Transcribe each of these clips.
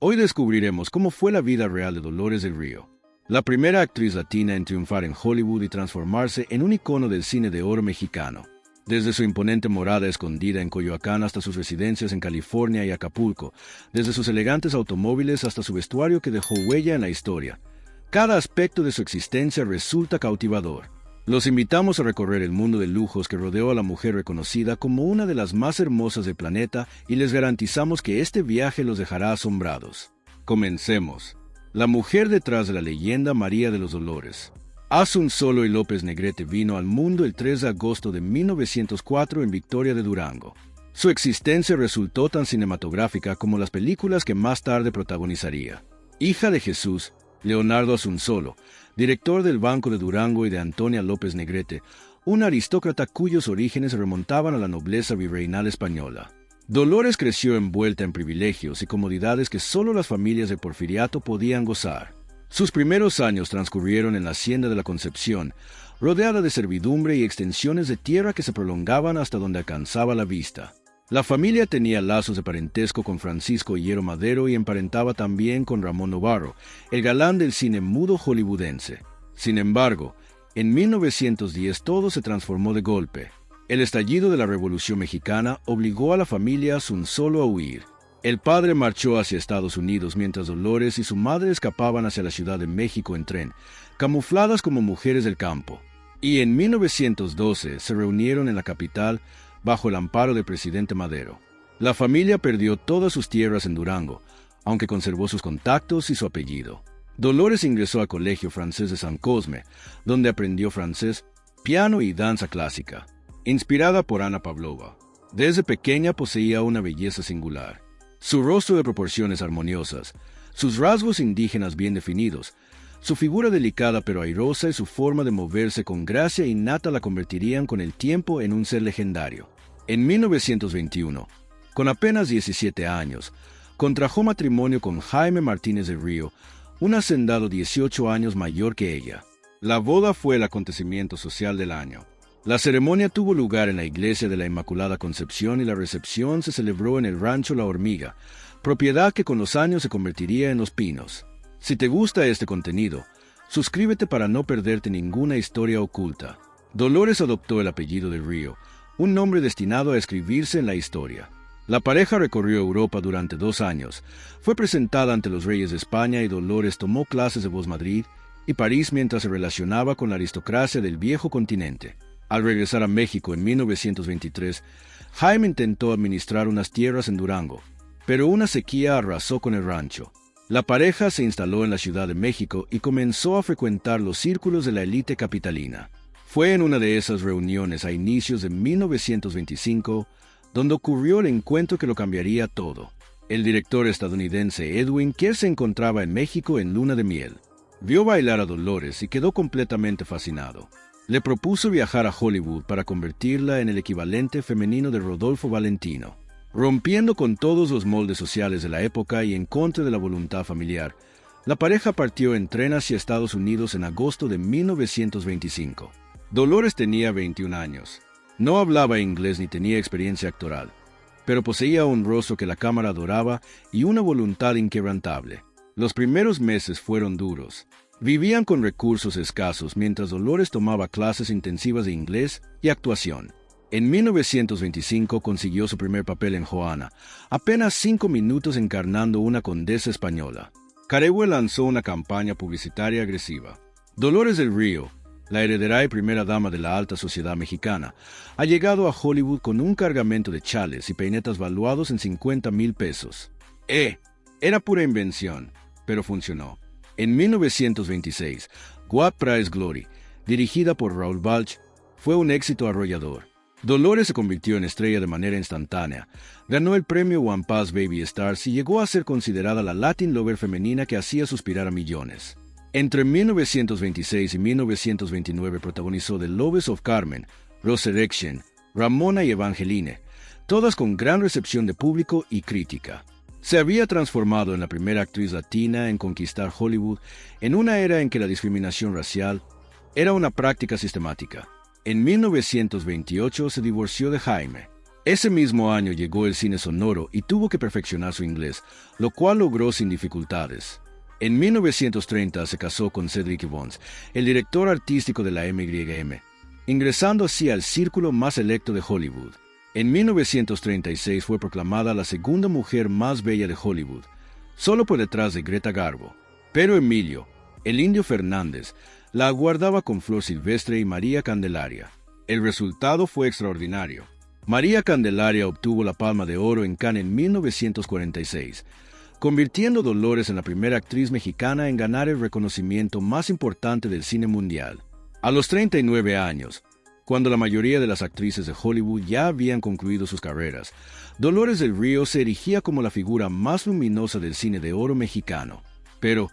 Hoy descubriremos cómo fue la vida real de Dolores del Río, la primera actriz latina en triunfar en Hollywood y transformarse en un icono del cine de oro mexicano. Desde su imponente morada escondida en Coyoacán hasta sus residencias en California y Acapulco, desde sus elegantes automóviles hasta su vestuario que dejó huella en la historia, cada aspecto de su existencia resulta cautivador. Los invitamos a recorrer el mundo de lujos que rodeó a la mujer reconocida como una de las más hermosas del planeta y les garantizamos que este viaje los dejará asombrados. Comencemos. La mujer detrás de la leyenda María de los Dolores. Asunsolo y López Negrete vino al mundo el 3 de agosto de 1904 en Victoria de Durango. Su existencia resultó tan cinematográfica como las películas que más tarde protagonizaría. Hija de Jesús, Leonardo Asunsolo, director del Banco de Durango, y de Antonia López Negrete, una aristócrata cuyos orígenes se remontaban a la nobleza virreinal española. Dolores creció envuelta en privilegios y comodidades que solo las familias de Porfiriato podían gozar. Sus primeros años transcurrieron en la Hacienda de la Concepción, rodeada de servidumbre y extensiones de tierra que se prolongaban hasta donde alcanzaba la vista. La familia tenía lazos de parentesco con Francisco Hierro Madero y emparentaba también con Ramón Novarro, el galán del cine mudo hollywoodense. Sin embargo, en 1910 todo se transformó de golpe. El estallido de la Revolución Mexicana obligó a la familia Asunsolo a huir. El padre marchó hacia Estados Unidos mientras Dolores y su madre escapaban hacia la Ciudad de México en tren, camufladas como mujeres del campo. Y en 1912 se reunieron en la capital bajo el amparo del presidente Madero. La familia perdió todas sus tierras en Durango, aunque conservó sus contactos y su apellido. Dolores ingresó al Colegio Francés de San Cosme, donde aprendió francés, piano y danza clásica. Inspirada por Ana Pavlova, desde pequeña poseía una belleza singular. Su rostro de proporciones armoniosas, sus rasgos indígenas bien definidos, su figura delicada pero airosa y su forma de moverse con gracia innata la convertirían con el tiempo en un ser legendario. En 1921, con apenas 17 años, contrajo matrimonio con Jaime Martínez del Río, un hacendado 18 años mayor que ella. La boda fue el acontecimiento social del año. La ceremonia tuvo lugar en la iglesia de la Inmaculada Concepción y la recepción se celebró en el rancho La Hormiga, propiedad que con los años se convertiría en Los Pinos. Si te gusta este contenido, suscríbete para no perderte ninguna historia oculta. Dolores adoptó el apellido del Río, un nombre destinado a escribirse en la historia. La pareja recorrió Europa durante 2 años, fue presentada ante los reyes de España y Dolores tomó clases de voz Madrid y París mientras se relacionaba con la aristocracia del viejo continente. Al regresar a México en 1923, Jaime intentó administrar unas tierras en Durango, pero una sequía arrasó con el rancho. La pareja se instaló en la Ciudad de México y comenzó a frecuentar los círculos de la élite capitalina. Fue en una de esas reuniones a inicios de 1925 donde ocurrió el encuentro que lo cambiaría todo. El director estadounidense Edwin, que se encontraba en México en luna de miel, vio bailar a Dolores y quedó completamente fascinado. Le propuso viajar a Hollywood para convertirla en el equivalente femenino de Rodolfo Valentino. Rompiendo con todos los moldes sociales de la época y en contra de la voluntad familiar, la pareja partió en tren hacia Estados Unidos en agosto de 1925. Dolores tenía 21 años. No hablaba inglés ni tenía experiencia actoral, pero poseía un rostro que la cámara adoraba y una voluntad inquebrantable. Los primeros meses fueron duros. Vivían con recursos escasos mientras Dolores tomaba clases intensivas de inglés y actuación. En 1925 consiguió su primer papel en Juana, apenas 5 minutos encarnando una condesa española. Carehue lanzó una campaña publicitaria agresiva. Dolores del Río, la heredera y primera dama de la alta sociedad mexicana, ha llegado a Hollywood con un cargamento de chales y peinetas valuados en 50,000 pesos. Era pura invención, pero funcionó. En 1926, What Price Glory, dirigida por Raoul Walsh, fue un éxito arrollador. Dolores se convirtió en estrella de manera instantánea, ganó el premio One Pass Baby Stars y llegó a ser considerada la Latin Lover femenina que hacía suspirar a millones. Entre 1926 y 1929 protagonizó The Loves of Carmen, Resurrection, Ramona y Evangeline, todas con gran recepción de público y crítica. Se había transformado en la primera actriz latina en conquistar Hollywood en una era en que la discriminación racial era una práctica sistemática. En 1928 se divorció de Jaime. Ese mismo año llegó el cine sonoro y tuvo que perfeccionar su inglés, lo cual logró sin dificultades. En 1930 se casó con Cedric Evans, el director artístico de la MYM, ingresando así al círculo más selecto de Hollywood. En 1936 fue proclamada la segunda mujer más bella de Hollywood, solo por detrás de Greta Garbo. Pero Emilio, el Indio Fernández, la aguardaba con Flor Silvestre y María Candelaria. El resultado fue extraordinario. María Candelaria obtuvo la Palma de Oro en Cannes en 1946, convirtiendo a Dolores en la primera actriz mexicana en ganar el reconocimiento más importante del cine mundial. A los 39 años, cuando la mayoría de las actrices de Hollywood ya habían concluido sus carreras, Dolores del Río se erigía como la figura más luminosa del cine de oro mexicano. Pero,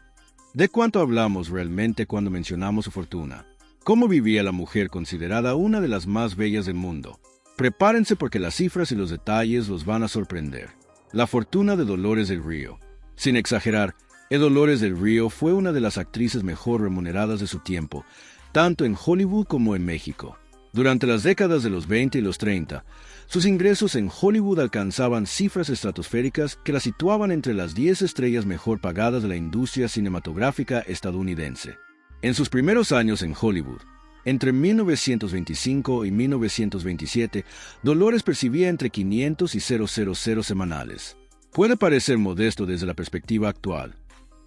¿de cuánto hablamos realmente cuando mencionamos su fortuna? ¿Cómo vivía la mujer considerada una de las más bellas del mundo? Prepárense porque las cifras y los detalles los van a sorprender. La fortuna de Dolores del Río. Sin exagerar, Dolores del Río fue una de las actrices mejor remuneradas de su tiempo, tanto en Hollywood como en México. Durante las décadas de los 20 y los 30, sus ingresos en Hollywood alcanzaban cifras estratosféricas que la situaban entre las 10 estrellas mejor pagadas de la industria cinematográfica estadounidense. En sus primeros años en Hollywood, entre 1925 y 1927, Dolores percibía entre 500 y 000 semanales. Puede parecer modesto desde la perspectiva actual,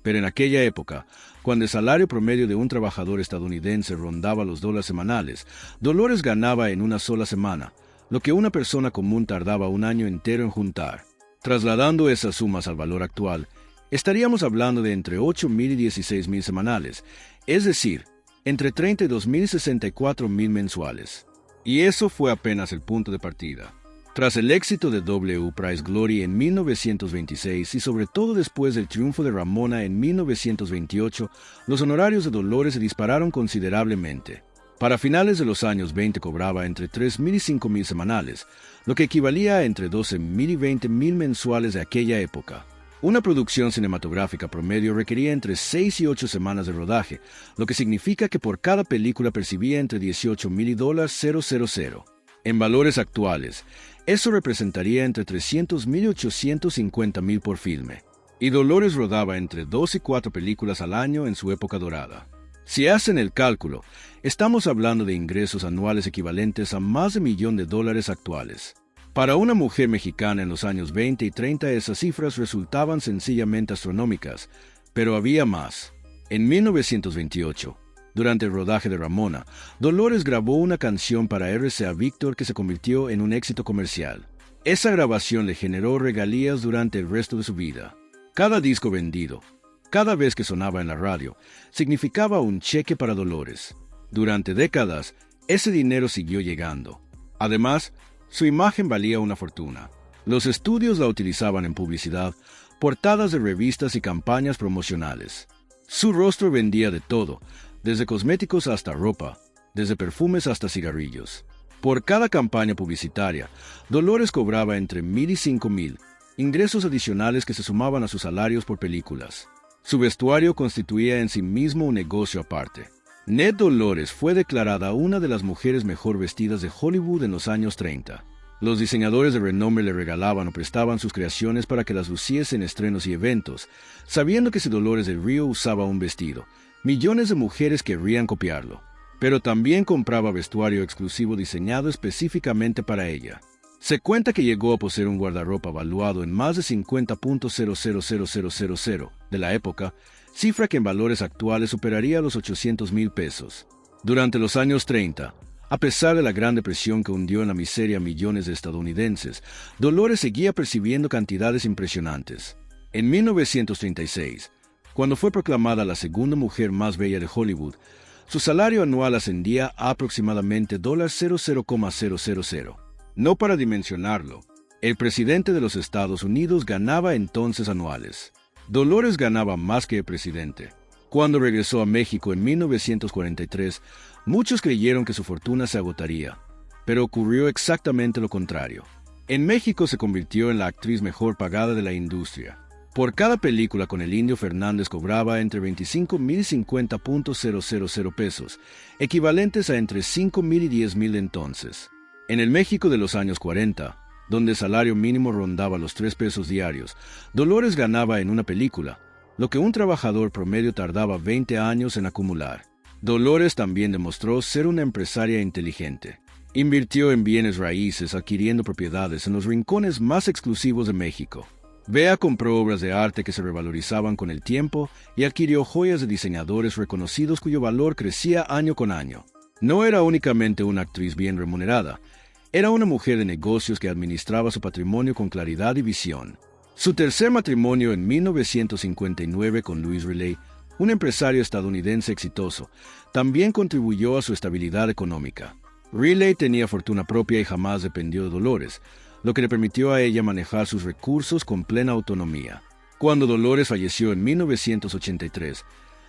pero en aquella época, cuando el salario promedio de un trabajador estadounidense rondaba los $1 semanales, Dolores ganaba en una sola semana, lo que una persona común tardaba un año entero en juntar. Trasladando esas sumas al valor actual, estaríamos hablando de entre 8,000 y 16,000 semanales, es decir, entre 32,000 y 64,000 mensuales. Y eso fue apenas el punto de partida. Tras el éxito de W. Price Glory en 1926 y sobre todo después del triunfo de Ramona en 1928, los honorarios de Dolores se dispararon considerablemente. Para finales de los años 20 cobraba entre 3,000 y 5,000 semanales, lo que equivalía a entre 12,000 y 20,000 mensuales de aquella época. Una producción cinematográfica promedio requería entre 6 y 8 semanas de rodaje, lo que significa que por cada película percibía entre 18,000 y $000. En valores actuales, eso representaría entre 300,000 y 850,000 por filme. Y Dolores rodaba entre 2 y 4 películas al año en su época dorada. Si hacen el cálculo, estamos hablando de ingresos anuales equivalentes a más de $1,000,000 actuales. Para una mujer mexicana en los años 20 y 30 esas cifras resultaban sencillamente astronómicas, pero había más. En 1928, durante el rodaje de Ramona, Dolores grabó una canción para RCA Víctor que se convirtió en un éxito comercial. Esa grabación le generó regalías durante el resto de su vida. Cada disco vendido, cada vez que sonaba en la radio, significaba un cheque para Dolores. Durante décadas, ese dinero siguió llegando. Además, su imagen valía una fortuna. Los estudios la utilizaban en publicidad, portadas de revistas y campañas promocionales. Su rostro vendía de todo, desde cosméticos hasta ropa, desde perfumes hasta cigarrillos. Por cada campaña publicitaria, Dolores cobraba entre 1,000 y 5,000, ingresos adicionales que se sumaban a sus salarios por películas. Su vestuario constituía en sí mismo un negocio aparte. Ned Dolores fue declarada una de las mujeres mejor vestidas de Hollywood en los años 30. Los diseñadores de renombre le regalaban o prestaban sus creaciones para que las luciese en estrenos y eventos, sabiendo que si Dolores del Río usaba un vestido, millones de mujeres querrían copiarlo. Pero también compraba vestuario exclusivo diseñado específicamente para ella. Se cuenta que llegó a poseer un guardarropa valuado en más de 50,000,000 de la época, cifra que en valores actuales superaría los 800,000 pesos. Durante los años 30, a pesar de la Gran Depresión que hundió en la miseria a millones de estadounidenses, Dolores seguía percibiendo cantidades impresionantes. En 1936, cuando fue proclamada la segunda mujer más bella de Hollywood, su salario anual ascendía a aproximadamente $00,000. No para dimensionarlo, el presidente de los Estados Unidos ganaba entonces anuales. Dolores ganaba más que el presidente. Cuando regresó a México en 1943, muchos creyeron que su fortuna se agotaría, pero ocurrió exactamente lo contrario. En México se convirtió en la actriz mejor pagada de la industria. Por cada película con el Indio Fernández cobraba entre 25,000 y 50,000 pesos, equivalentes a entre 5,000 y 10,000 entonces. En el México de los años 40, donde el salario mínimo rondaba los 3 pesos diarios, Dolores ganaba en una película, lo que un trabajador promedio tardaba 20 años en acumular. Dolores también demostró ser una empresaria inteligente. Invirtió en bienes raíces, adquiriendo propiedades en los rincones más exclusivos de México. Bea compró obras de arte que se revalorizaban con el tiempo y adquirió joyas de diseñadores reconocidos cuyo valor crecía año con año. No era únicamente una actriz bien remunerada, era una mujer de negocios que administraba su patrimonio con claridad y visión. Su tercer matrimonio en 1959 con Louis Riley, un empresario estadounidense exitoso, también contribuyó a su estabilidad económica. Riley tenía fortuna propia y jamás dependió de Dolores, lo que le permitió a ella manejar sus recursos con plena autonomía. Cuando Dolores falleció en 1983,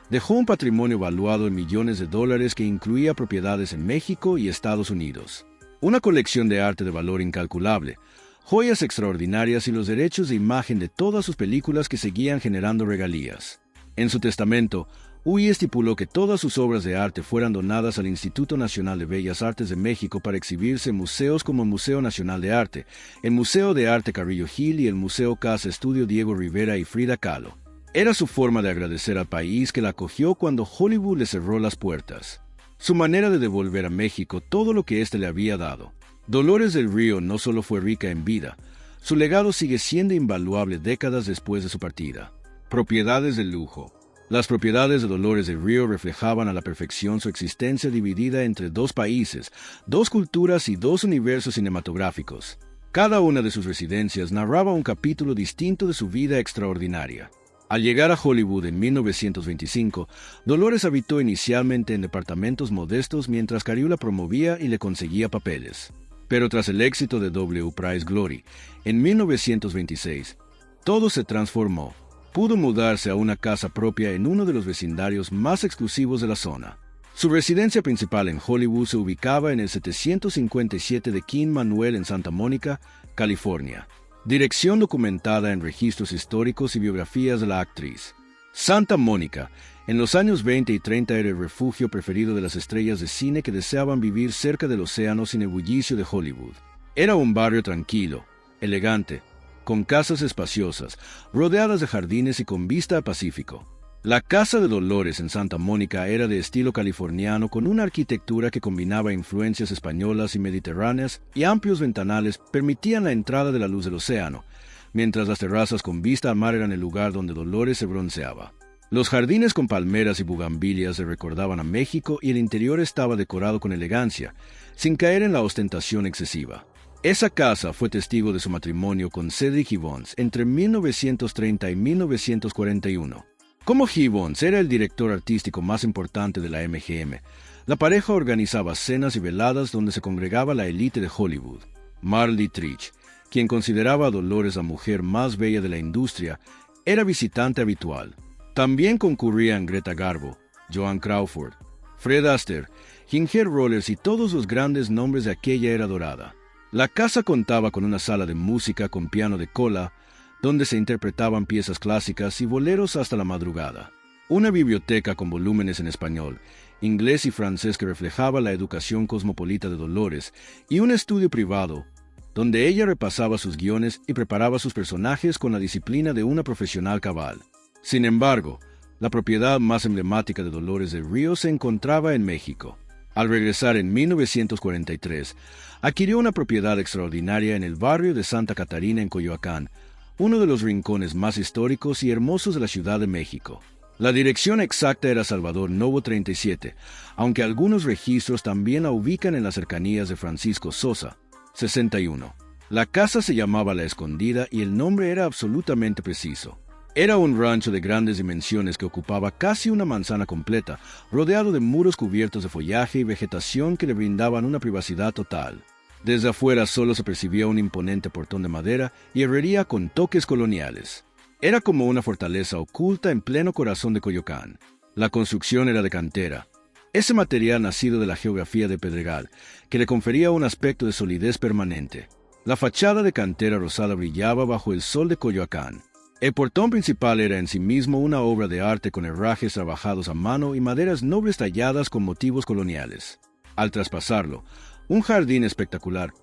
dejó un patrimonio valuado en millones de dólares que incluía propiedades en México y Estados Unidos, una colección de arte de valor incalculable, joyas extraordinarias y los derechos de imagen de todas sus películas que seguían generando regalías. En su testamento, Uy estipuló que todas sus obras de arte fueran donadas al Instituto Nacional de Bellas Artes de México para exhibirse en museos como el Museo Nacional de Arte, el Museo de Arte Carrillo Gil y el Museo Casa Estudio Diego Rivera y Frida Kahlo. Era su forma de agradecer al país que la acogió cuando Hollywood le cerró las puertas. Su manera de devolver a México todo lo que éste le había dado. Dolores del Río no solo fue rica en vida, su legado sigue siendo invaluable décadas después de su partida. Propiedades de lujo. Las propiedades de Dolores del Río reflejaban a la perfección su existencia dividida entre 2 países, 2 culturas y 2 universos cinematográficos. Cada una de sus residencias narraba un capítulo distinto de su vida extraordinaria. Al llegar a Hollywood en 1925, Dolores habitó inicialmente en departamentos modestos mientras Cariú la promovía y le conseguía papeles. Pero tras el éxito de W. Price Glory, en 1926, todo se transformó. Pudo mudarse a una casa propia en uno de los vecindarios más exclusivos de la zona. Su residencia principal en Hollywood se ubicaba en el 757 de King Manuel en Santa Mónica, California. Dirección documentada en registros históricos y biografías de la actriz. Santa Mónica, en los años 20 y 30 era el refugio preferido de las estrellas de cine que deseaban vivir cerca del océano sin el bullicio de Hollywood. Era un barrio tranquilo, elegante, con casas espaciosas, rodeadas de jardines y con vista al Pacífico. La Casa de Dolores en Santa Mónica era de estilo californiano con una arquitectura que combinaba influencias españolas y mediterráneas y amplios ventanales permitían la entrada de la luz del océano, mientras las terrazas con vista al mar eran el lugar donde Dolores se bronceaba. Los jardines con palmeras y bugambilias le recordaban a México y el interior estaba decorado con elegancia, sin caer en la ostentación excesiva. Esa casa fue testigo de su matrimonio con Cedric Gibbons entre 1930 y 1941. Como Gibbons era el director artístico más importante de la MGM, la pareja organizaba cenas y veladas donde se congregaba la élite de Hollywood. Marl Dietrich, quien consideraba a Dolores la mujer más bella de la industria, era visitante habitual. También concurrían Greta Garbo, Joan Crawford, Fred Astaire, Ginger Rogers y todos los grandes nombres de aquella era dorada. La casa contaba con una sala de música con piano de cola, donde se interpretaban piezas clásicas y boleros hasta la madrugada. Una biblioteca con volúmenes en español, inglés y francés que reflejaba la educación cosmopolita de Dolores, y un estudio privado, donde ella repasaba sus guiones y preparaba sus personajes con la disciplina de una profesional cabal. Sin embargo, la propiedad más emblemática de Dolores del Río se encontraba en México. Al regresar en 1943, adquirió una propiedad extraordinaria en el barrio de Santa Catarina en Coyoacán, uno de los rincones más históricos y hermosos de la Ciudad de México. La dirección exacta era Salvador Novo 37, aunque algunos registros también la ubican en las cercanías de Francisco Sosa, 61. La casa se llamaba La Escondida y el nombre era absolutamente preciso. Era un rancho de grandes dimensiones que ocupaba casi una manzana completa, rodeado de muros cubiertos de follaje y vegetación que le brindaban una privacidad total. Desde afuera solo se percibía un imponente portón de madera y herrería con toques coloniales. Era como una fortaleza oculta en pleno corazón de Coyoacán. La construcción era de cantera, ese material nacido de la geografía de Pedregal, que le confería un aspecto de solidez permanente. La fachada de cantera rosada brillaba bajo el sol de Coyoacán. El portón principal era en sí mismo una obra de arte con herrajes trabajados a mano y maderas nobles talladas con motivos coloniales. Al traspasarlo, un jardín espectacular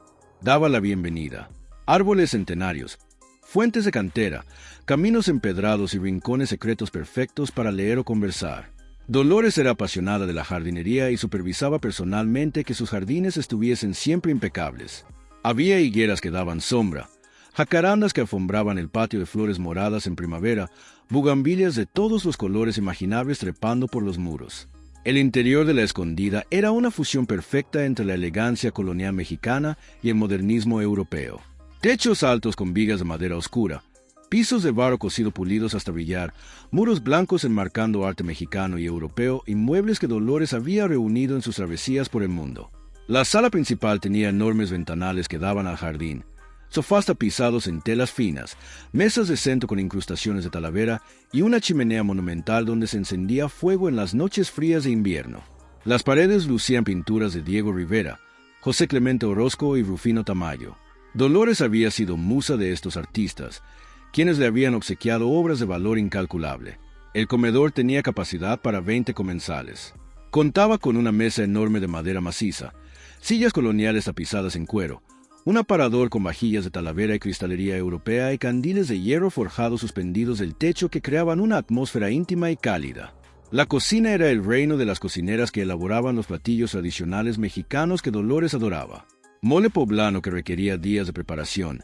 daba la bienvenida. árboles centenarios, fuentes de cantera, caminos empedrados y rincones secretos perfectos para leer o conversar. Dolores era apasionada de la jardinería y supervisaba personalmente que sus jardines estuviesen siempre impecables. Había higueras que daban sombra, jacarandas que alfombraban el patio de flores moradas en primavera, bugambilias de todos los colores imaginables trepando por los muros. El interior de la escondida era una fusión perfecta entre la elegancia colonial mexicana y el modernismo europeo. Techos altos con vigas de madera oscura, pisos de barro cocido pulidos hasta brillar, muros blancos enmarcando arte mexicano y europeo y muebles que Dolores había reunido en sus travesías por el mundo. La sala principal tenía enormes ventanales que daban al jardín, sofás tapizados en telas finas, mesas de centro con incrustaciones de talavera y una chimenea monumental donde se encendía fuego en las noches frías de invierno. Las paredes lucían pinturas de Diego Rivera, José Clemente Orozco y Rufino Tamayo. Dolores había sido musa de estos artistas, quienes le habían obsequiado obras de valor incalculable. El comedor tenía capacidad para 20 comensales. Contaba con una mesa enorme de madera maciza, sillas coloniales tapizadas en cuero, un aparador con vajillas de talavera y cristalería europea y candiles de hierro forjado suspendidos del techo que creaban una atmósfera íntima y cálida. La cocina era el reino de las cocineras que elaboraban los platillos tradicionales mexicanos que Dolores adoraba. Mole poblano que requería días de preparación,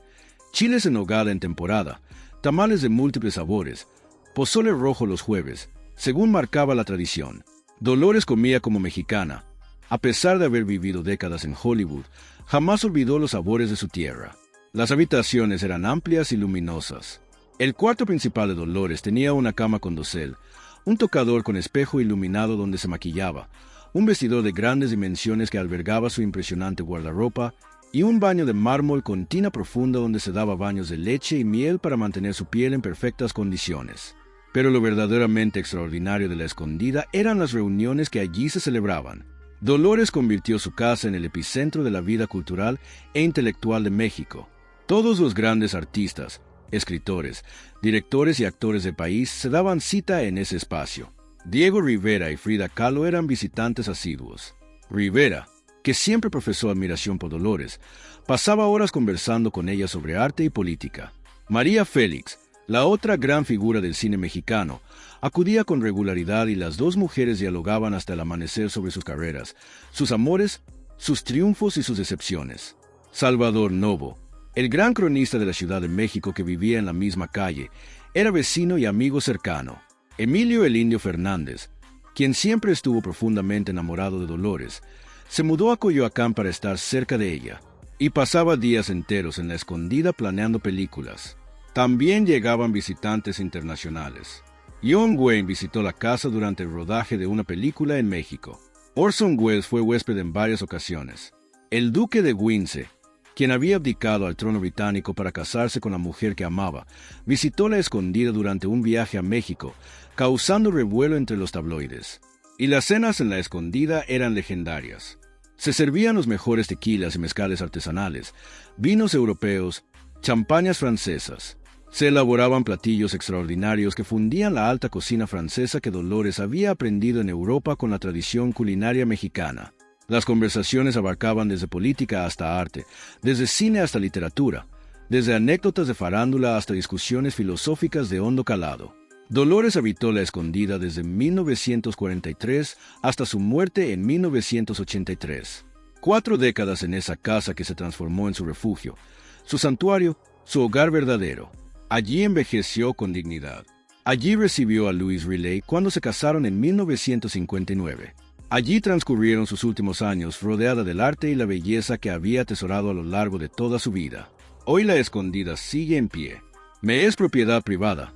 chiles en nogada en temporada, tamales de múltiples sabores, pozole rojo los jueves, según marcaba la tradición. Dolores comía como mexicana. A pesar de haber vivido décadas en Hollywood, jamás olvidó los sabores de su tierra. Las habitaciones eran amplias y luminosas. El cuarto principal de Dolores tenía una cama con dosel, un tocador con espejo iluminado donde se maquillaba, un vestidor de grandes dimensiones que albergaba su impresionante guardarropa y un baño de mármol con tina profunda donde se daba baños de leche y miel para mantener su piel en perfectas condiciones. Pero lo verdaderamente extraordinario de la escondida eran las reuniones que allí se celebraban. Dolores convirtió su casa en el epicentro de la vida cultural e intelectual de México. Todos los grandes artistas, escritores, directores y actores del país se daban cita en ese espacio. Diego Rivera y Frida Kahlo eran visitantes asiduos. Rivera, que siempre profesó admiración por Dolores, pasaba horas conversando con ella sobre arte y política. María Félix, la otra gran figura del cine mexicano, acudía con regularidad y las dos mujeres dialogaban hasta el amanecer sobre sus carreras, sus amores, sus triunfos y sus decepciones. Salvador Novo, el gran cronista de la Ciudad de México que vivía en la misma calle, era vecino y amigo cercano. Emilio el Indio Fernández, quien siempre estuvo profundamente enamorado de Dolores, se mudó a Coyoacán para estar cerca de ella, y pasaba días enteros en la escondida planeando películas. También llegaban visitantes internacionales. John Wayne visitó la casa durante el rodaje de una película en México. Orson Welles fue huésped en varias ocasiones. El duque de Windsor, quien había abdicado al trono británico para casarse con la mujer que amaba, visitó la escondida durante un viaje a México, causando revuelo entre los tabloides. Y las cenas en la escondida eran legendarias. Se servían los mejores tequilas y mezcales artesanales, vinos europeos, champañas francesas. Se elaboraban platillos extraordinarios que fundían la alta cocina francesa que Dolores había aprendido en Europa con la tradición culinaria mexicana. Las conversaciones abarcaban desde política hasta arte, desde cine hasta literatura, desde anécdotas de farándula hasta discusiones filosóficas de hondo calado. Dolores habitó la escondida desde 1943 hasta su muerte en 1983. 4 décadas en esa casa que se transformó en su refugio, su santuario, su hogar verdadero. Allí envejeció con dignidad. Allí recibió a Louise Riley cuando se casaron en 1959. Allí transcurrieron sus últimos años rodeada del arte y la belleza que había atesorado a lo largo de toda su vida. Hoy la escondida sigue en pie. Me es propiedad privada,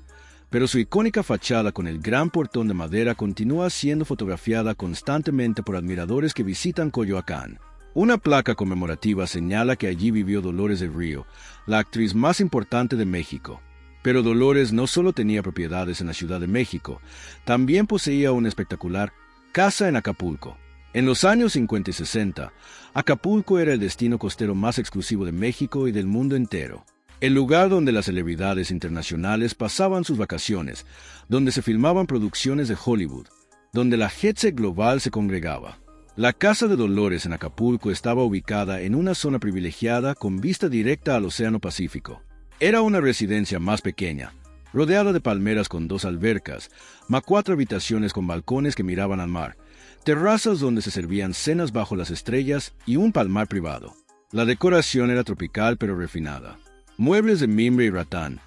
pero su icónica fachada con el gran portón de madera continúa siendo fotografiada constantemente por admiradores que visitan Coyoacán. Una placa conmemorativa señala que allí vivió Dolores del Río, la actriz más importante de México. Pero Dolores no solo tenía propiedades en la Ciudad de México, también poseía una espectacular casa en Acapulco. En los años 50 y 60, Acapulco era el destino costero más exclusivo de México y del mundo entero. El lugar donde las celebridades internacionales pasaban sus vacaciones, donde se filmaban producciones de Hollywood, donde la jet set global se congregaba. La casa de Dolores en Acapulco estaba ubicada en una zona privilegiada con vista directa al Océano Pacífico. Era una residencia más pequeña, rodeada de palmeras con 2 albercas, más 4 habitaciones con balcones que miraban al mar, terrazas donde se servían cenas bajo las estrellas y un palmar privado. La decoración era tropical pero refinada. Muebles de mimbre y ratán,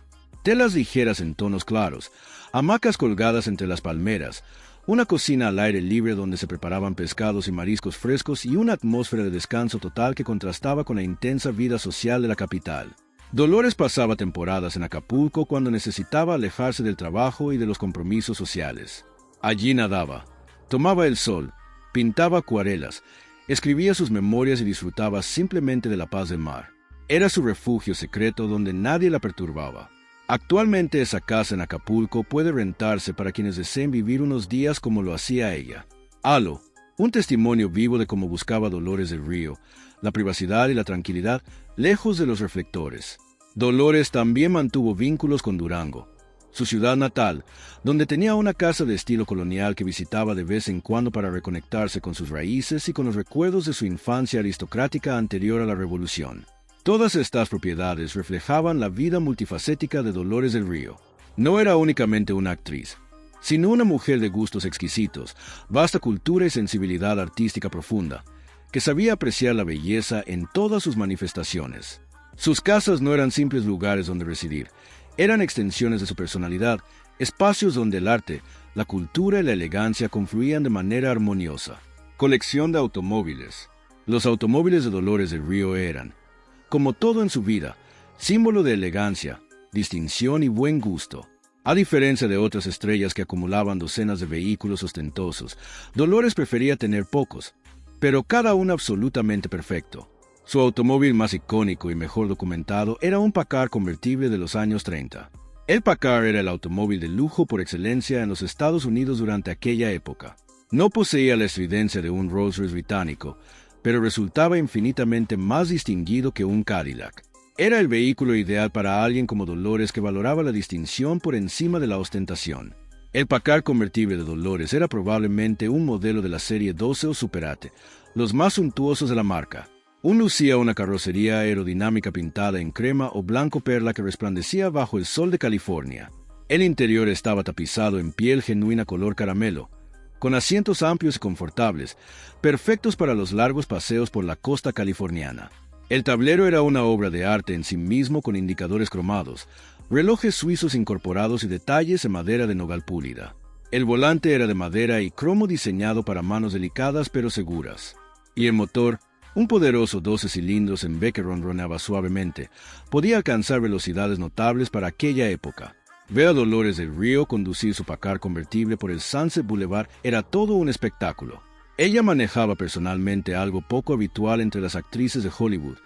telas ligeras en tonos claros, hamacas colgadas entre las palmeras, una cocina al aire libre donde se preparaban pescados y mariscos frescos y una atmósfera de descanso total que contrastaba con la intensa vida social de la capital. Dolores pasaba temporadas en Acapulco cuando necesitaba alejarse del trabajo y de los compromisos sociales. Allí nadaba, tomaba el sol, pintaba acuarelas, escribía sus memorias y disfrutaba simplemente de la paz del mar. Era su refugio secreto donde nadie la perturbaba. Actualmente esa casa en Acapulco puede rentarse para quienes deseen vivir unos días como lo hacía ella. Halo, un testimonio vivo de cómo buscaba Dolores del Río, la privacidad y la tranquilidad lejos de los reflectores. Dolores también mantuvo vínculos con Durango, su ciudad natal, donde tenía una casa de estilo colonial que visitaba de vez en cuando para reconectarse con sus raíces y con los recuerdos de su infancia aristocrática anterior a la Revolución. Todas estas propiedades reflejaban la vida multifacética de Dolores del Río. No era únicamente una actriz, sino una mujer de gustos exquisitos, vasta cultura y sensibilidad artística profunda, que sabía apreciar la belleza en todas sus manifestaciones. Sus casas no eran simples lugares donde residir, eran extensiones de su personalidad, espacios donde el arte, la cultura y la elegancia confluían de manera armoniosa. Colección de automóviles. Los automóviles de Dolores del Río eran, como todo en su vida, símbolo de elegancia, distinción y buen gusto. A diferencia de otras estrellas que acumulaban docenas de vehículos ostentosos, Dolores prefería tener pocos, pero cada uno absolutamente perfecto. Su automóvil más icónico y mejor documentado era un Packard convertible de los años 30. El Packard era el automóvil de lujo por excelencia en los Estados Unidos durante aquella época. No poseía la estridencia de un Rolls-Royce británico, pero resultaba infinitamente más distinguido que un Cadillac. Era el vehículo ideal para alguien como Dolores que valoraba la distinción por encima de la ostentación. El Packard convertible de Dolores era probablemente un modelo de la serie 12 o Superate, los más suntuosos de la marca. Lucía una carrocería aerodinámica pintada en crema o blanco perla que resplandecía bajo el sol de California. El interior estaba tapizado en piel genuina color caramelo, con asientos amplios y confortables, perfectos para los largos paseos por la costa californiana. El tablero era una obra de arte en sí mismo con indicadores cromados, relojes suizos incorporados y detalles en madera de nogal pulida. El volante era de madera y cromo diseñado para manos delicadas pero seguras. Y el motor, un poderoso 12 cilindros en V que ronroneaba suavemente, podía alcanzar velocidades notables para aquella época. Ver a Dolores del Río conducir su Packard convertible por el Sunset Boulevard era todo un espectáculo. Ella manejaba personalmente algo poco habitual entre las actrices de Hollywood,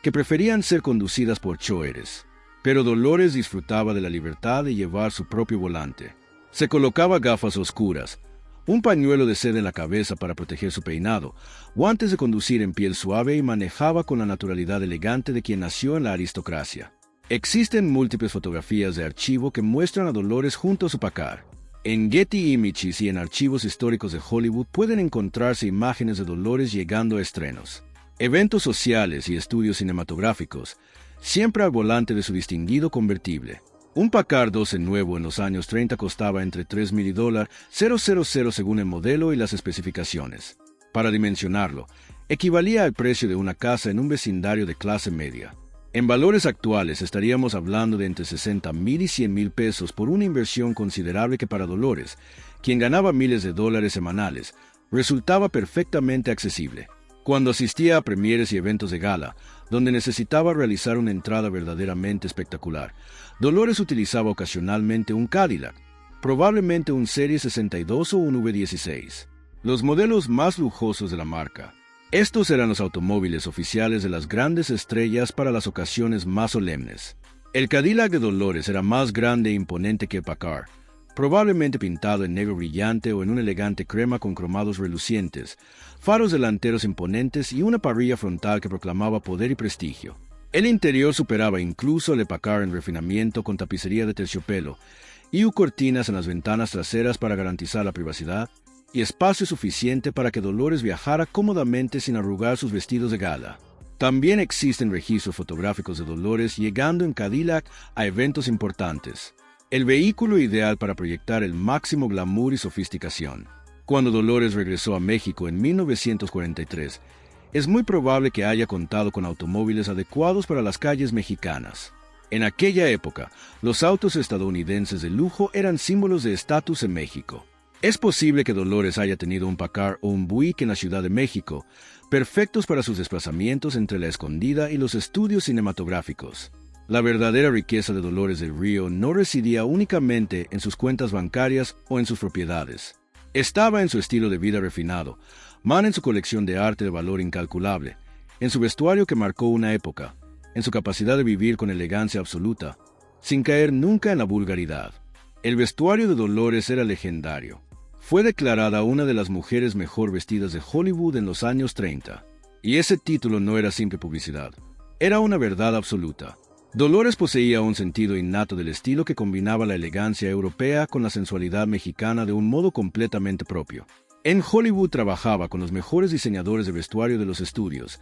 que preferían ser conducidas por choferes. Pero Dolores disfrutaba de la libertad de llevar su propio volante. Se colocaba gafas oscuras, un pañuelo de seda en la cabeza para proteger su peinado, guantes de conducir en piel suave y manejaba con la naturalidad elegante de quien nació en la aristocracia. Existen múltiples fotografías de archivo que muestran a Dolores junto a su Packard. En Getty Images y en archivos históricos de Hollywood pueden encontrarse imágenes de Dolores llegando a estrenos, eventos sociales y estudios cinematográficos, siempre al volante de su distinguido convertible. Un Packard 12 nuevo en los años 30 costaba entre $3,000 y $0,000 según el modelo y las especificaciones. Para dimensionarlo, equivalía al precio de una casa en un vecindario de clase media. En valores actuales estaríamos hablando de entre $60,000 y $100,000 pesos por una inversión considerable que para Dolores, quien ganaba miles de dólares semanales, resultaba perfectamente accesible. Cuando asistía a premieres y eventos de gala, donde necesitaba realizar una entrada verdaderamente espectacular, Dolores utilizaba ocasionalmente un Cadillac, probablemente un Serie 62 o un V16, los modelos más lujosos de la marca. Estos eran los automóviles oficiales de las grandes estrellas para las ocasiones más solemnes. El Cadillac de Dolores era más grande e imponente que el Packard, probablemente pintado en negro brillante o en un elegante crema con cromados relucientes, faros delanteros imponentes y una parrilla frontal que proclamaba poder y prestigio. El interior superaba incluso el Packard en refinamiento con tapicería de terciopelo y cortinas en las ventanas traseras para garantizar la privacidad y espacio suficiente para que Dolores viajara cómodamente sin arrugar sus vestidos de gala. También existen registros fotográficos de Dolores llegando en Cadillac a eventos importantes, el vehículo ideal para proyectar el máximo glamour y sofisticación. Cuando Dolores regresó a México en 1943, es muy probable que haya contado con automóviles adecuados para las calles mexicanas. En aquella época, los autos estadounidenses de lujo eran símbolos de estatus en México. Es posible que Dolores haya tenido un Packard o un Buick en la Ciudad de México, perfectos para sus desplazamientos entre la Escondida y los estudios cinematográficos. La verdadera riqueza de Dolores del Río no residía únicamente en sus cuentas bancarias o en sus propiedades. Estaba en su estilo de vida refinado, en su colección de arte de valor incalculable, en su vestuario que marcó una época, en su capacidad de vivir con elegancia absoluta, sin caer nunca en la vulgaridad. El vestuario de Dolores era legendario. Fue declarada una de las mujeres mejor vestidas de Hollywood en los años 30. Y ese título no era simple publicidad. Era una verdad absoluta. Dolores poseía un sentido innato del estilo que combinaba la elegancia europea con la sensualidad mexicana de un modo completamente propio. En Hollywood trabajaba con los mejores diseñadores de vestuario de los estudios,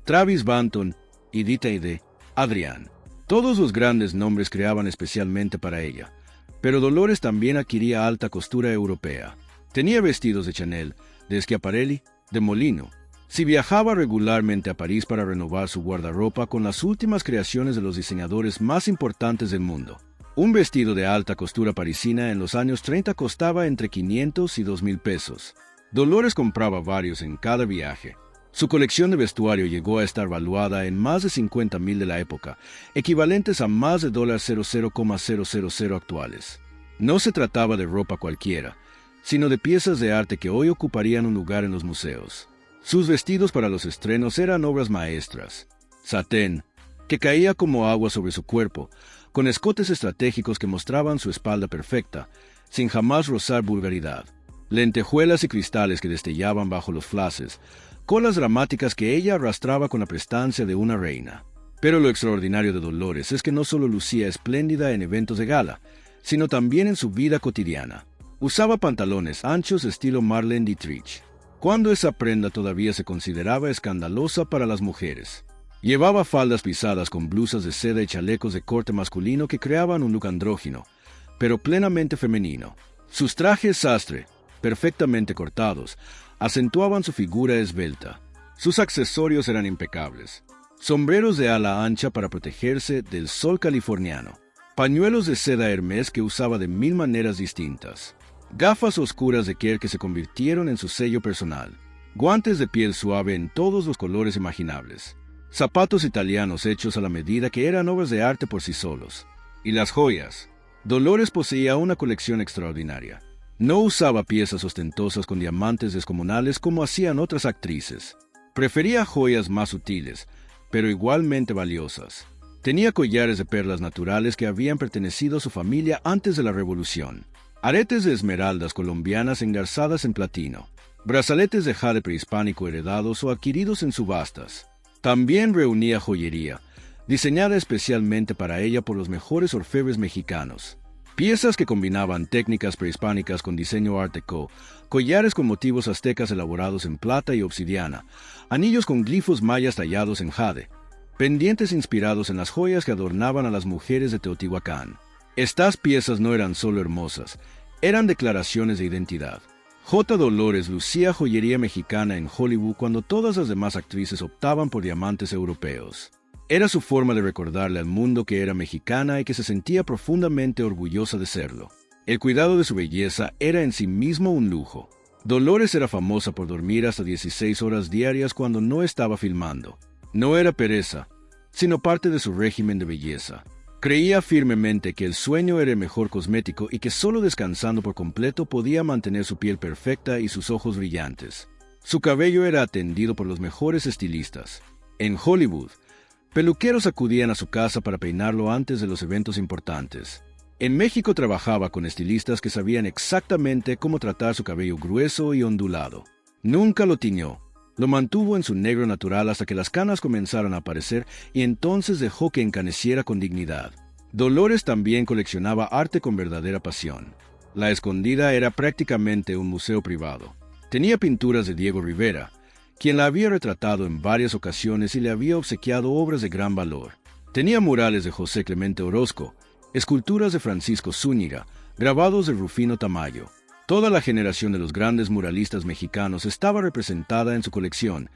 Travis Banton y Dita de Adrián. Todos los grandes nombres creaban especialmente para ella, pero Dolores también adquiría alta costura europea. Tenía vestidos de Chanel, de Schiaparelli, de Molino. Si viajaba regularmente a París para renovar su guardarropa con las últimas creaciones de los diseñadores más importantes del mundo. Un vestido de alta costura parisina en los años 30 costaba entre 500 y 2,000 pesos. Dolores compraba varios en cada viaje. Su colección de vestuario llegó a estar valuada en más de 50,000 de la época, equivalentes a más de $0,000 actuales. No se trataba de ropa cualquiera, sino de piezas de arte que hoy ocuparían un lugar en los museos. Sus vestidos para los estrenos eran obras maestras. Satén, que caía como agua sobre su cuerpo, con escotes estratégicos que mostraban su espalda perfecta, sin jamás rozar vulgaridad. Lentejuelas y cristales que destellaban bajo los flashes, colas dramáticas que ella arrastraba con la prestancia de una reina. Pero lo extraordinario de Dolores es que no solo lucía espléndida en eventos de gala, sino también en su vida cotidiana. Usaba pantalones anchos estilo Marlene Dietrich, cuando esa prenda todavía se consideraba escandalosa para las mujeres. Llevaba faldas pisadas con blusas de seda y chalecos de corte masculino que creaban un look andrógino, pero plenamente femenino. Sus trajes sastre, perfectamente cortados, acentuaban su figura esbelta. Sus accesorios eran impecables. Sombreros de ala ancha para protegerse del sol californiano. Pañuelos de seda Hermès que usaba de 1000 maneras distintas. Gafas oscuras de Kerr que se convirtieron en su sello personal. Guantes de piel suave en todos los colores imaginables. Zapatos italianos hechos a la medida que eran obras de arte por sí solos. Y las joyas. Dolores poseía una colección extraordinaria. No usaba piezas ostentosas con diamantes descomunales como hacían otras actrices. Prefería joyas más sutiles, pero igualmente valiosas. Tenía collares de perlas naturales que habían pertenecido a su familia antes de la Revolución. Aretes de esmeraldas colombianas engarzadas en platino. Brazaletes de jade prehispánico heredados o adquiridos en subastas. También reunía joyería, diseñada especialmente para ella por los mejores orfebres mexicanos. Piezas que combinaban técnicas prehispánicas con diseño art déco, collares con motivos aztecas elaborados en plata y obsidiana, anillos con glifos mayas tallados en jade, pendientes inspirados en las joyas que adornaban a las mujeres de Teotihuacán. Estas piezas no eran solo hermosas, eran declaraciones de identidad. J. Dolores lucía joyería mexicana en Hollywood cuando todas las demás actrices optaban por diamantes europeos. Era su forma de recordarle al mundo que era mexicana y que se sentía profundamente orgullosa de serlo. El cuidado de su belleza era en sí mismo un lujo. Dolores era famosa por dormir hasta 16 horas diarias cuando no estaba filmando. No era pereza, sino parte de su régimen de belleza. Creía firmemente que el sueño era el mejor cosmético y que solo descansando por completo podía mantener su piel perfecta y sus ojos brillantes. Su cabello era atendido por los mejores estilistas. En Hollywood, peluqueros acudían a su casa para peinarlo antes de los eventos importantes. En México trabajaba con estilistas que sabían exactamente cómo tratar su cabello grueso y ondulado. Nunca lo tiñó. Lo mantuvo en su negro natural hasta que las canas comenzaron a aparecer y entonces dejó que encaneciera con dignidad. Dolores también coleccionaba arte con verdadera pasión. La Escondida era prácticamente un museo privado. Tenía pinturas de Diego Rivera, quien la había retratado en varias ocasiones y le había obsequiado obras de gran valor. Tenía murales de José Clemente Orozco, esculturas de Francisco Zúñiga, grabados de Rufino Tamayo. Toda la generación de los grandes muralistas mexicanos estaba representada en su colección,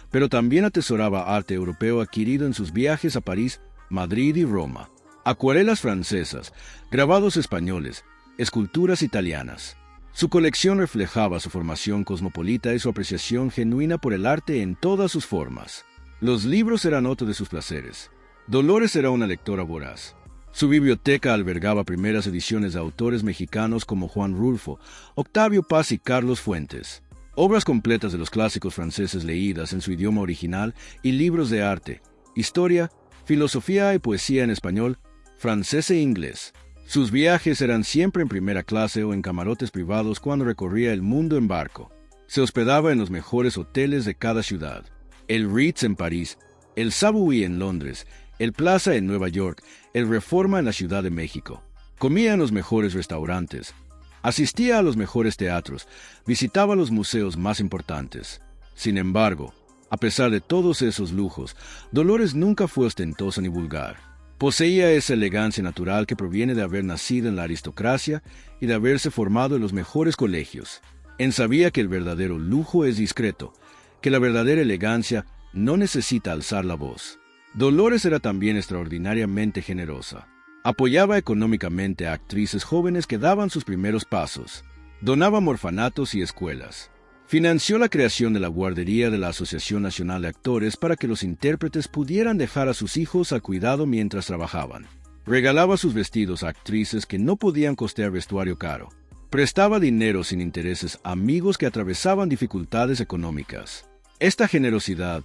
pero también atesoraba arte europeo adquirido en sus viajes a París, Madrid y Roma. Acuarelas francesas, grabados españoles, esculturas italianas. Su colección reflejaba su formación cosmopolita y su apreciación genuina por el arte en todas sus formas. Los libros eran otro de sus placeres. Dolores era una lectora voraz. Su biblioteca albergaba primeras ediciones de autores mexicanos como Juan Rulfo, Octavio Paz y Carlos Fuentes, obras completas de los clásicos franceses leídas en su idioma original y libros de arte, historia, filosofía y poesía en español, francés e inglés. Sus viajes eran siempre en primera clase o en camarotes privados cuando recorría el mundo en barco. Se hospedaba en los mejores hoteles de cada ciudad: el Ritz en París, el Savoy en Londres, el Plaza en Nueva York, el Reforma en la Ciudad de México. Comía en los mejores restaurantes, asistía a los mejores teatros, visitaba los museos más importantes. Sin embargo, a pesar de todos esos lujos, Dolores nunca fue ostentosa ni vulgar. Poseía esa elegancia natural que proviene de haber nacido en la aristocracia y de haberse formado en los mejores colegios. Sabía que el verdadero lujo es discreto, que la verdadera elegancia no necesita alzar la voz. Dolores era también extraordinariamente generosa. Apoyaba económicamente a actrices jóvenes que daban sus primeros pasos. Donaba a orfanatos y escuelas. Financió la creación de la guardería de la Asociación Nacional de Actores para que los intérpretes pudieran dejar a sus hijos al cuidado mientras trabajaban. Regalaba sus vestidos a actrices que no podían costear vestuario caro. Prestaba dinero sin intereses a amigos que atravesaban dificultades económicas. Esta generosidad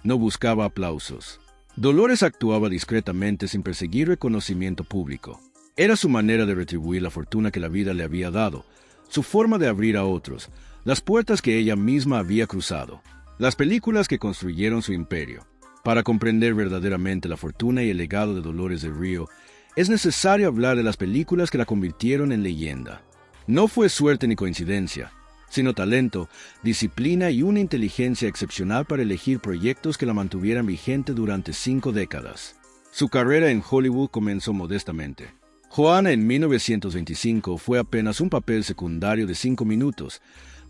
no buscaba aplausos. Dolores actuaba discretamente sin perseguir reconocimiento público. Era su manera de retribuir la fortuna que la vida le había dado, su forma de abrir a otros las puertas que ella misma había cruzado, las películas que construyeron su imperio. Para comprender verdaderamente la fortuna y el legado de Dolores del Río, es necesario hablar de las películas que la convirtieron en leyenda. No fue suerte ni coincidencia, sino talento, disciplina y una inteligencia excepcional para elegir proyectos que la mantuvieran vigente durante 5 décadas. Su carrera en Hollywood comenzó modestamente. Juana en 1925 fue apenas un papel secundario de 5 minutos,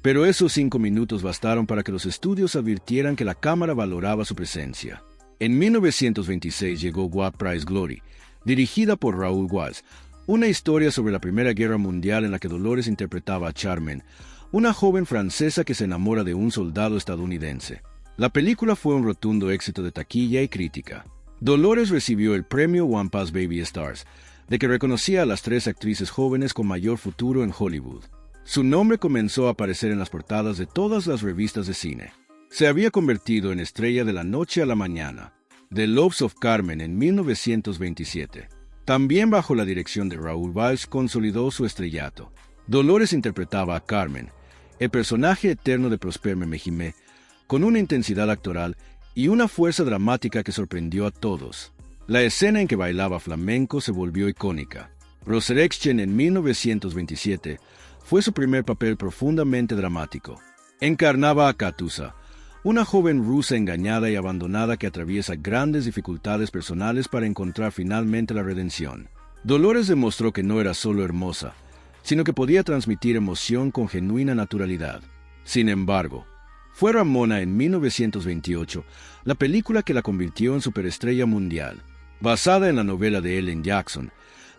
pero esos 5 minutos bastaron para que los estudios advirtieran que la cámara valoraba su presencia. En 1926 llegó What Price Glory, dirigida por Raúl Walsh, una historia sobre la Primera Guerra Mundial en la que Dolores interpretaba a Charmen, una joven francesa que se enamora de un soldado estadounidense. La película fue un rotundo éxito de taquilla y crítica. Dolores recibió el premio One Pass Baby Stars, de que reconocía a las 3 actrices jóvenes con mayor futuro en Hollywood. Su nombre comenzó a aparecer en las portadas de todas las revistas de cine. Se había convertido en estrella de la noche a la mañana. The Loves of Carmen en 1927. También bajo la dirección de Raúl Walsh consolidó su estrellato. Dolores interpretaba a Carmen, el personaje eterno de Prosper Mémé, con una intensidad actoral y una fuerza dramática que sorprendió a todos. La escena en que bailaba flamenco se volvió icónica. Roserexchen en 1927 fue su primer papel profundamente dramático. Encarnaba a Katusa, una joven rusa engañada y abandonada que atraviesa grandes dificultades personales para encontrar finalmente la redención. Dolores demostró que no era solo hermosa, sino que podía transmitir emoción con genuina naturalidad. Sin embargo, fue Ramona en 1928, la película que la convirtió en superestrella mundial. Basada en la novela de Ellen Jackson,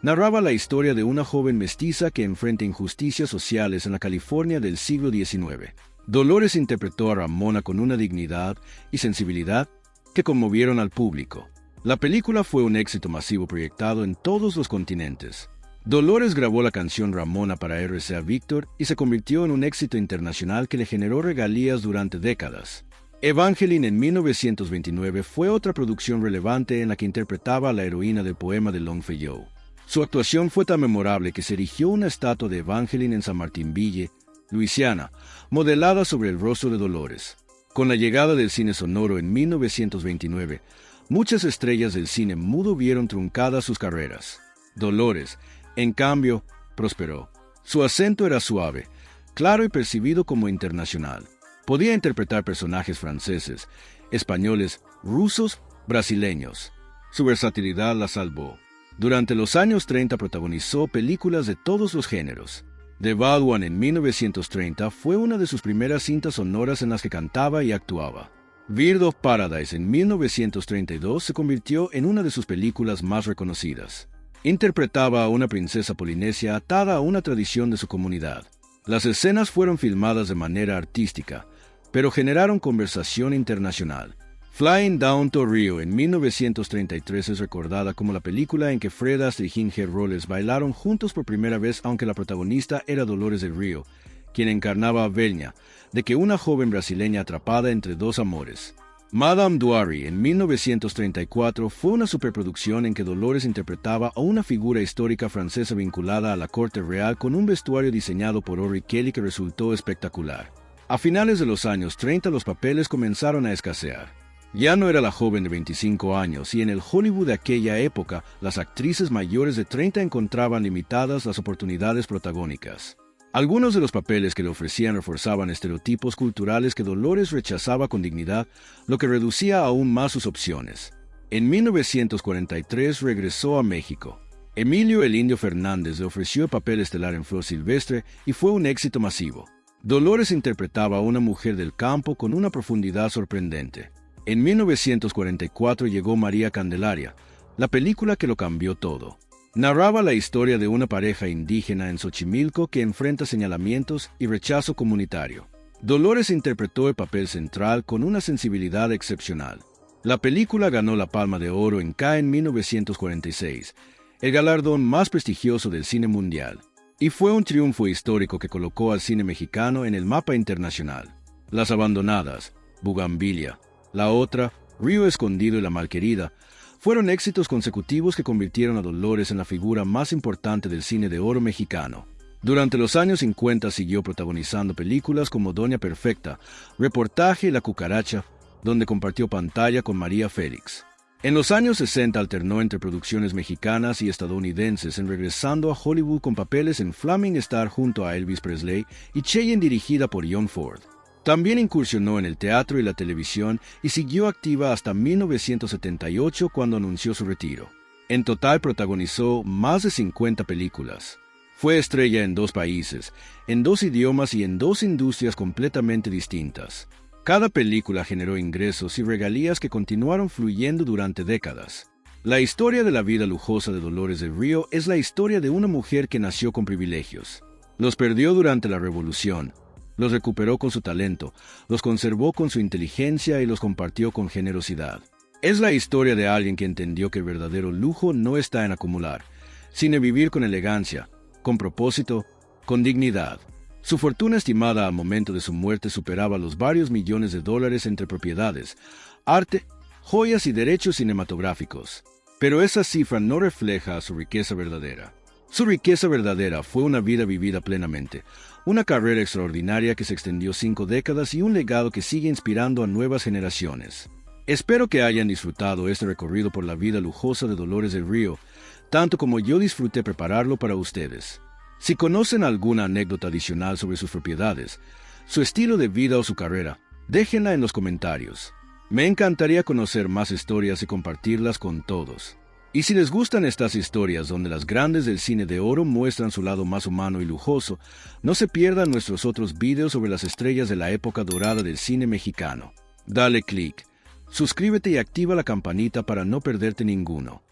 narraba la historia de una joven mestiza que enfrenta injusticias sociales en la California del siglo XIX. Dolores interpretó a Ramona con una dignidad y sensibilidad que conmovieron al público. La película fue un éxito masivo proyectado en todos los continentes. Dolores grabó la canción Ramona para RCA Victor y se convirtió en un éxito internacional que le generó regalías durante décadas. Evangeline en 1929 fue otra producción relevante en la que interpretaba a la heroína del poema de Longfellow. Su actuación fue tan memorable que se erigió una estatua de Evangeline en San Martín Ville, Luisiana, modelada sobre el rostro de Dolores. Con la llegada del cine sonoro en 1929, muchas estrellas del cine mudo vieron truncadas sus carreras. Dolores, en cambio, prosperó. Su acento era suave, claro y percibido como internacional. Podía interpretar personajes franceses, españoles, rusos, brasileños. Su versatilidad la salvó. Durante los años 30 protagonizó películas de todos los géneros. The Bad One en 1930 fue una de sus primeras cintas sonoras en las que cantaba y actuaba. Bird of Paradise en 1932 se convirtió en una de sus películas más reconocidas. Interpretaba a una princesa polinesia atada a una tradición de su comunidad. Las escenas fueron filmadas de manera artística, pero generaron conversación internacional. Flying Down to Rio en 1933 es recordada como la película en que Fred Astaire y Ginger Rogers bailaron juntos por primera vez, aunque la protagonista era Dolores del Río, quien encarnaba a Velha, de que una joven brasileña atrapada entre dos amores. Madame Duary en 1934 fue una superproducción en que Dolores interpretaba a una figura histórica francesa vinculada a la corte real con un vestuario diseñado por Henri Kelly que resultó espectacular. A finales de los años 30 los papeles comenzaron a escasear. Ya no era la joven de 25 años y en el Hollywood de aquella época las actrices mayores de 30 encontraban limitadas las oportunidades protagónicas. Algunos de los papeles que le ofrecían reforzaban estereotipos culturales que Dolores rechazaba con dignidad, lo que reducía aún más sus opciones. En 1943 regresó a México. Emilio el Indio Fernández le ofreció el papel estelar en Flor Silvestre y fue un éxito masivo. Dolores interpretaba a una mujer del campo con una profundidad sorprendente. En 1944 llegó María Candelaria, la película que lo cambió todo. Narraba la historia de una pareja indígena en Xochimilco que enfrenta señalamientos y rechazo comunitario. Dolores interpretó el papel central con una sensibilidad excepcional. La película ganó la Palma de Oro en Cannes en 1946, el galardón más prestigioso del cine mundial, y fue un triunfo histórico que colocó al cine mexicano en el mapa internacional. Las Abandonadas, Bugambilia, La Otra, Río Escondido y La Malquerida fueron éxitos consecutivos que convirtieron a Dolores en la figura más importante del cine de oro mexicano. Durante los años 50 siguió protagonizando películas como Doña Perfecta, Reportaje y La Cucaracha, donde compartió pantalla con María Félix. En los años 60 alternó entre producciones mexicanas y estadounidenses, regresando a Hollywood con papeles en Flaming Star junto a Elvis Presley y Cheyenne dirigida por John Ford. También incursionó en el teatro y la televisión y siguió activa hasta 1978 cuando anunció su retiro. En total protagonizó más de 50 películas. Fue estrella en 2 países, en 2 idiomas y en 2 industrias completamente distintas. Cada película generó ingresos y regalías que continuaron fluyendo durante décadas. La historia de la vida lujosa de Dolores del Río es la historia de una mujer que nació con privilegios. Los perdió durante la Revolución. Los recuperó con su talento, los conservó con su inteligencia y los compartió con generosidad. Es la historia de alguien que entendió que el verdadero lujo no está en acumular, sino en vivir con elegancia, con propósito, con dignidad. Su fortuna estimada al momento de su muerte superaba los varios millones de dólares entre propiedades, arte, joyas y derechos cinematográficos. Pero esa cifra no refleja su riqueza verdadera. Su riqueza verdadera fue una vida vivida plenamente, una carrera extraordinaria que se extendió 5 décadas y un legado que sigue inspirando a nuevas generaciones. Espero que hayan disfrutado este recorrido por la vida lujosa de Dolores del Río, tanto como yo disfruté prepararlo para ustedes. Si conocen alguna anécdota adicional sobre sus propiedades, su estilo de vida o su carrera, déjenla en los comentarios. Me encantaría conocer más historias y compartirlas con todos. Y si les gustan estas historias donde las grandes del cine de oro muestran su lado más humano y lujoso, no se pierdan nuestros otros videos sobre las estrellas de la época dorada del cine mexicano. Dale click, suscríbete y activa la campanita para no perderte ninguno.